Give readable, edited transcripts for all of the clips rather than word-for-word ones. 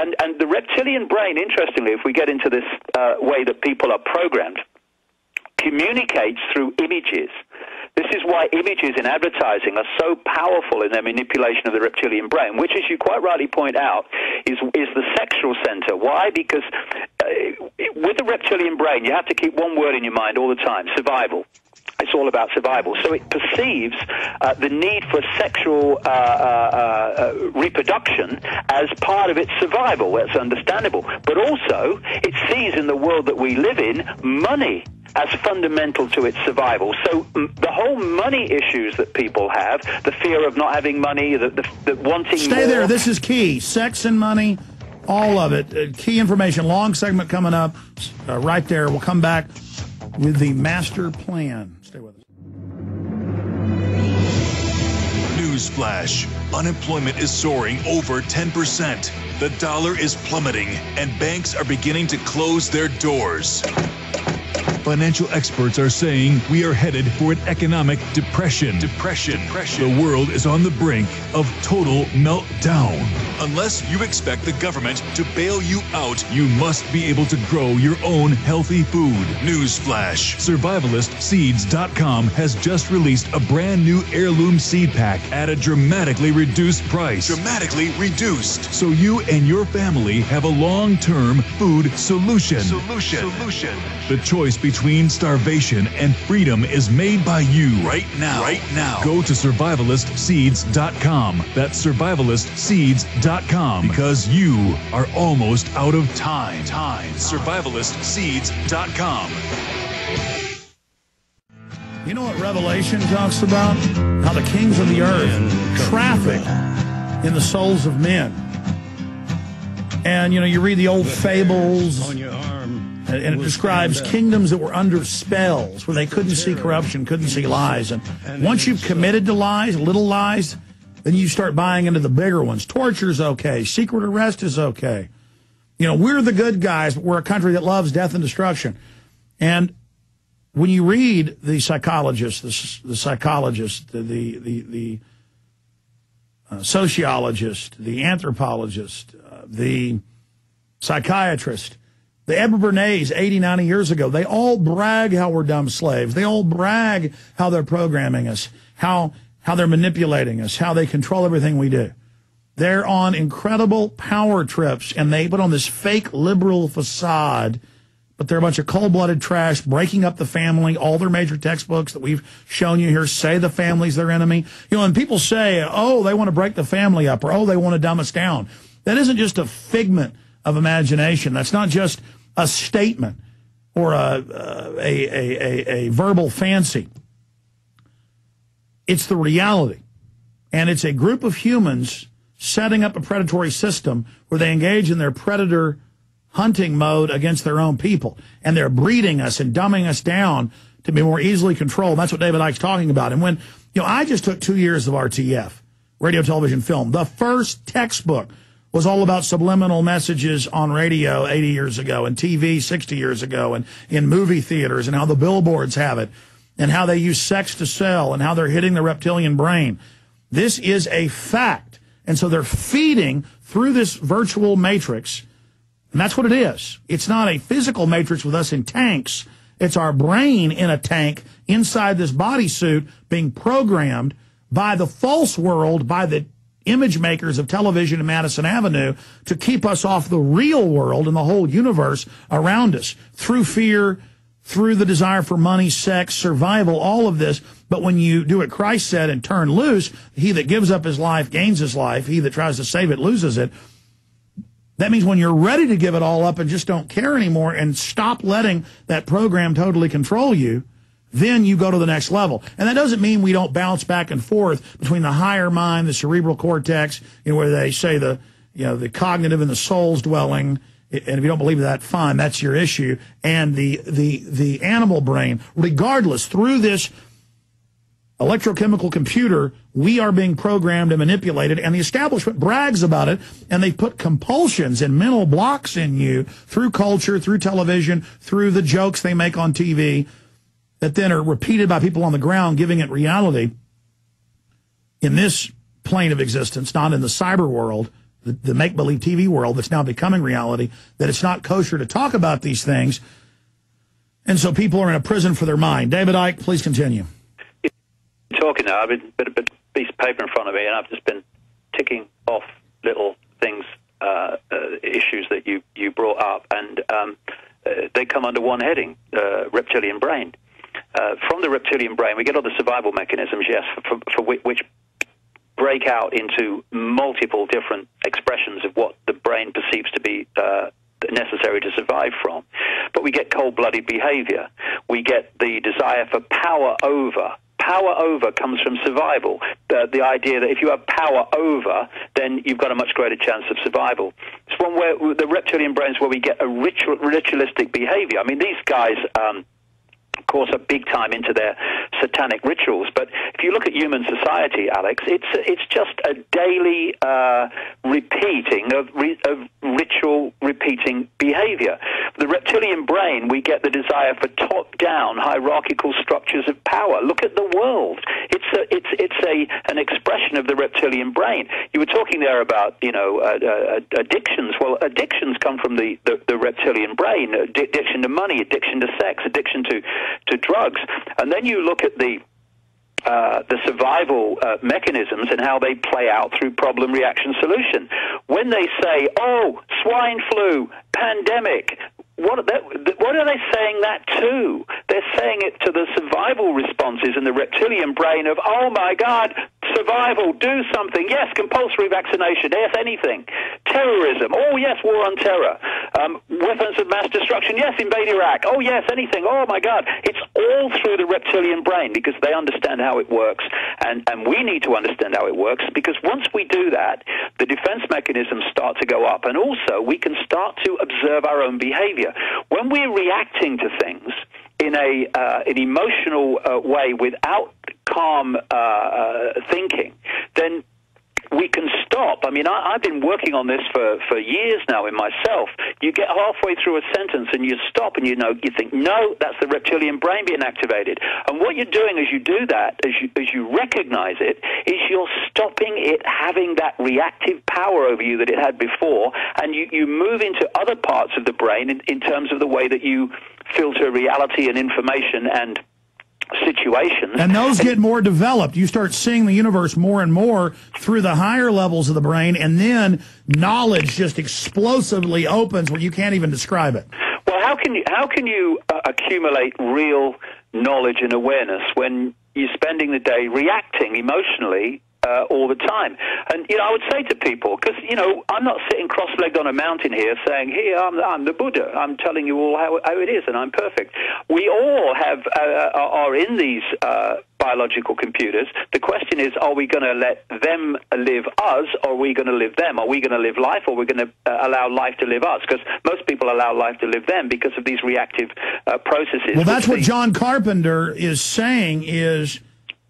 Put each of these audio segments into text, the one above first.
And the reptilian brain, interestingly, if we get into this way that people are programmed, communicates through images. This is why images in advertising are so powerful in their manipulation of the reptilian brain, which, as you quite rightly point out, is the sexual center. Why? Because with the reptilian brain, you have to keep one word in your mind all the time: survival. It's all about survival. So it perceives the need for sexual reproduction as part of its survival. That's understandable. But also, it sees in the world that we live in money as fundamental to its survival. So the whole money issues that people have, the fear of not having money, the wanting Stay more. there. This is key. Sex and money, all of it. Key information. Long segment coming up right there. We'll come back with the master plan. Stay with us. Newsflash. Unemployment is soaring over 10%. The dollar is plummeting, and banks are beginning to close their doors. Financial experts are saying we are headed for an economic depression. The world is on the brink of total meltdown. Unless you expect the government to bail you out, you must be able to grow your own healthy food. Newsflash. SurvivalistSeeds.com has just released a brand new heirloom seed pack at a dramatically reduced price. Dramatically reduced. So you and your family have a long-term food solution. The choice between starvation and freedom is made by you right now. Go to SurvivalistSeeds.com. That's SurvivalistSeeds.com, because you are almost out of time. SurvivalistSeeds.com. You know what Revelation talks about? How the kings of the earth traffic in the souls of men. And, you know, you read the old fables, and it describes kingdoms that were under spells, where they couldn't see corruption, couldn't see lies. And once you've committed to lies, little lies, then you start buying into the bigger ones. Torture's okay. Secret arrest is okay. You know, we're the good guys, but we're a country that loves death and destruction. And when you read the psychologist, the sociologist, the anthropologist, the psychiatrist, the Edward Bernays 80, 90 years ago, they all brag how we're dumb slaves. They all brag how they're programming us, how they're manipulating us, how they control everything we do. They're on incredible power trips, and they put on this fake liberal facade, but they're a bunch of cold-blooded trash, breaking up the family. All their major textbooks that we've shown you here say the family's their enemy. You know, and people say, oh, they want to break the family up, or oh, they want to dumb us down. That isn't just a figment of imagination. That's not just a statement or a verbal fancy. It's the reality. And it's a group of humans setting up a predatory system where they engage in their predator hunting mode against their own people. And they're breeding us and dumbing us down to be more easily controlled. That's what David Icke's talking about. And when, you know, I just took 2 years of RTF, radio, television, film. The first textbook was all about subliminal messages on radio 80 years ago, and TV 60 years ago, and in movie theaters, and how the billboards have it, and how they use sex to sell, and how they're hitting the reptilian brain. This is a fact. And so they're feeding through this virtual matrix, and that's what it is. It's not a physical matrix with us in tanks. It's our brain in a tank inside this bodysuit being programmed by the false world, by the image makers of television in Madison Avenue, to keep us off the real world and the whole universe around us through fear, through the desire for money, sex, survival, all of this. But when you do what Christ said and turn loose, he that gives up his life gains his life. He that tries to save it loses it. That means when you're ready to give it all up and just don't care anymore and stop letting that program totally control you, then you go to the next level. And that doesn't mean we don't bounce back and forth between the higher mind, the cerebral cortex, you know, where they say the cognitive and the soul's dwelling. And if you don't believe that, fine, that's your issue. And the animal brain, regardless, through this electrochemical computer, we are being programmed and manipulated, and the establishment brags about it, and they put compulsions and mental blocks in you through culture, through television, through the jokes they make on TV, that then are repeated by people on the ground, giving it reality in this plane of existence, not in the cyber world, the make-believe TV world that's now becoming reality, that it's not kosher to talk about these things. And so people are in a prison for their mind. David Icke, please continue. Talking now, I've got a piece of paper in front of me, and I've just been ticking off little things, issues that you brought up, and they come under one heading, reptilian brain. From the reptilian brain, we get all the survival mechanisms, yes, for which break out into multiple different expressions of what the brain perceives to be necessary to survive from. But we get cold-blooded behavior. We get the desire for power over. Power over comes from survival. The idea that if you have power over, then you've got a much greater chance of survival. It's one where the reptilian brain is where we get a ritualistic behavior. I mean, these guys, of course, are big time into their satanic rituals. But if you look at human society, Alex, it's just a daily repeating of ritual repeating behavior. The reptilian brain, we get the desire for top-down hierarchical structures of power. Look at the world. It's an expression of the reptilian brain. You were talking there about, addictions. Well, addictions come from the reptilian brain. Addiction to money, addiction to sex, addiction to drugs. And then you look at the survival mechanisms and how they play out through problem, reaction, solution. When they say, oh, swine flu, pandemic, what are they saying that to? They're saying it to the survival responses in the reptilian brain of, oh, my God, survival, do something. Yes, compulsory vaccination. Yes, anything. Terrorism. Oh, yes, war on terror. Weapons of mass destruction. Yes, invade Iraq. Oh, yes, anything. Oh, my God. It's all through the reptilian brain because they understand how it works. And we need to understand how it works because once we do that, the defense mechanisms start to go up. And also, we can start to observe our own behavior. When we're reacting to things in an emotional way without calm thinking, then we can stop. I mean, I've been working on this for years now in myself. You get halfway through a sentence and you stop and you think, no, that's the reptilian brain being activated. And what you're doing as you do that, as you recognize it, is you're stopping it having that reactive power over you that it had before, and you move into other parts of the brain in terms of the way that you filter reality and information and situations. And those get more developed. You start seeing the universe more and more through the higher levels of the brain, and then knowledge just explosively opens where you can't even describe it. Well, how can you accumulate real knowledge and awareness when you're spending the day reacting emotionally all the time? And, I would say to people, because, I'm not sitting cross-legged on a mountain here saying, here, I'm the Buddha. I'm telling you all how it is, and I'm perfect. We all are in these biological computers. The question is, are we going to let them live us, or are we going to live them? Are we going to live life, or are we going to allow life to live us? Because most people allow life to live them because of these reactive processes. Well, that's what John Carpenter is saying is,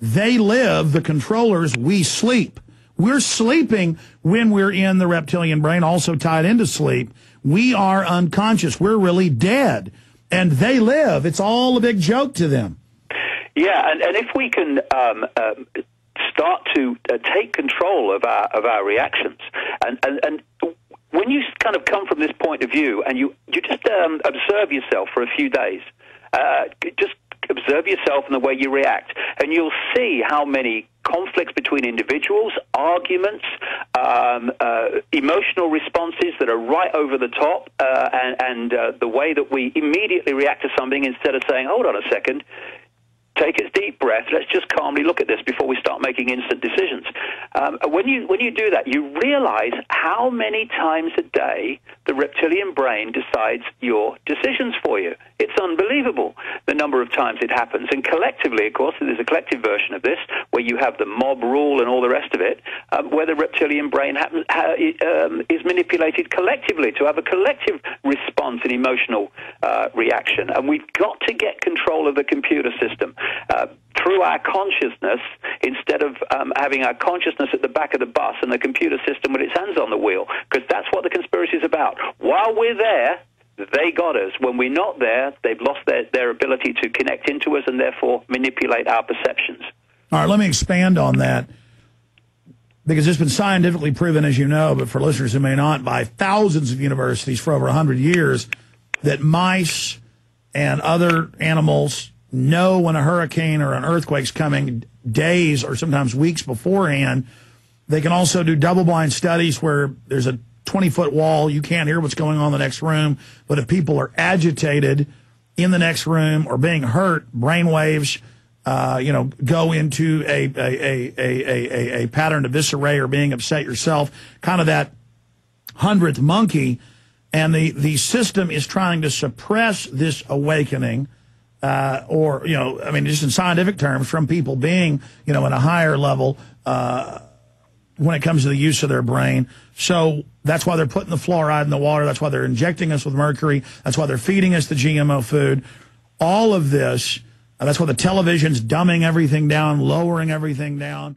they live, the controllers, we sleep. We're sleeping when we're in the reptilian brain, also tied into sleep. We are unconscious. We're really dead. And they live. It's all a big joke to them. Yeah, and if we can start to take control of our reactions, and when you kind of come from this point of view and you just observe yourself for a few days, just observe yourself and the way you react, and you'll see how many conflicts between individuals, arguments, emotional responses that are right over the top, and the way that we immediately react to something instead of saying, hold on a second, take a deep breath, let's just calmly look at this before we start making instant decisions. When you do that, you realize how many times a day the reptilian brain decides your decisions for you. It's unbelievable the number of times it happens. And collectively, of course, there's a collective version of this where you have the mob rule and all the rest of it, where the reptilian brain is manipulated collectively to have a collective response and emotional reaction. And we've got to get control of the computer system through our consciousness instead of having our consciousness at the back of the bus and the computer system with its hands on the wheel, because that's what the conspiracy is about. While we're there, they got us. When we're not there, they've lost their ability to connect into us and therefore manipulate our perceptions. All right, let me expand on that. because it's been scientifically proven, as you know, but for listeners who may not, by thousands of universities for over 100 years, that mice and other animals know when a hurricane or an earthquake's coming days or sometimes weeks beforehand. They can also do double-blind studies where there's a 20-foot wall. You can't hear what's going on in the next room, but if people are agitated in the next room or being hurt, brain waves, go into a pattern of disarray or being upset yourself, kind of that 100th monkey. And the system is trying to suppress this awakening, just in scientific terms, from people being, at a higher level when it comes to the use of their brain. So that's why they're putting the fluoride in the water. That's why they're injecting us with mercury. That's why they're feeding us the GMO food. All of this, that's why the television's dumbing everything down, lowering everything down.